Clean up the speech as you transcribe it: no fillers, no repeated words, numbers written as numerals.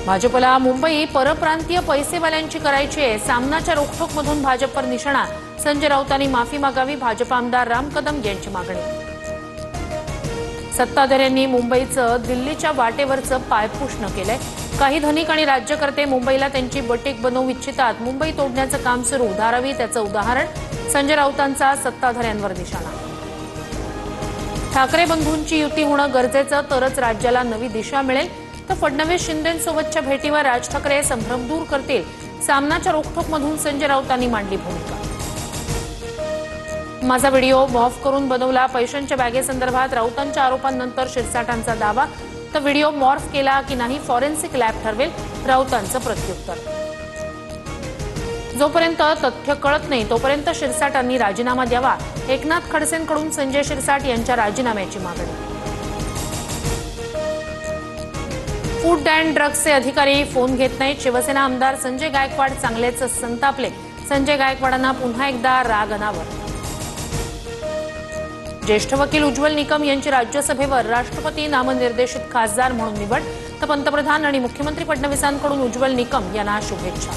भाजपला मुंबई परप्रांतीय पैसेवाल्यांची करायची आहे। सामनाच्या रोखठोकमधून भाजपवर निशाणा। संजय राऊतांनी माफी मागावी, भाजप आमदार राम कदम यांची मागणी। सत्ताधाऱ्यांनी मुंबईचं दिल्लीच्या वाटेवरचं पायपुसणं केलंय। काही धनिक आणि राज्यकर्ते मुंबईला त्यांची बटीक बनवू इच्छितात। मुंबई तोडण्याचं काम सुरू, धारावी त्याचं उदाहरण। संजय राऊतांचा सत्ताधाऱ्यांवर निशाणा। ठाकरे बंधूंची युती होणं गरजेचं, तरच राज्याला नवी दिशा मिळेल। तर फडणवीस शिंदेंसोबतच्या भेटीवर राज ठाकरे संभ्रम दूर करतील। सामनाच्या रोखठोकमधून संजय राऊतांनी मांडली भूमिका। माझा व्हिडिओ मॉर्फ करून बनवला, पैशांच्या बॅगेसंदर्भात राऊतांच्या आरोपांनंतर शिरसाटांचा दावा। तर व्हिडिओ मॉर्फ केला की नाही फॉरेन्सिक लॅब ठरवेल, राऊतांचं प्रत्युत्तर। जोपर्यंत तथ्य कळत नाही तोपर्यंत शिरसाटांनी राजीनामा द्यावा। एकनाथ खडसेंकडून संजय शिरसाट यांच्या राजीनाम्याची मागणी। फूड अँड ड्रग्सचे अधिकारी फोन घेत नाहीत। शिवसेना आमदार संजय गायकवाड चांगलेच संतापले। संजय गायकवाडांना पुन्हा एकदा राग अनावर। ज्येष्ठ वकील उज्ज्वल निकम यांची राज्यसभेवर राष्ट्रपती नामनिर्देशित खासदार म्हणून निवड। तर पंतप्रधान आणि मुख्यमंत्री फडणवीसांकडून उज्ज्वल निकम यांना शुभेच्छा।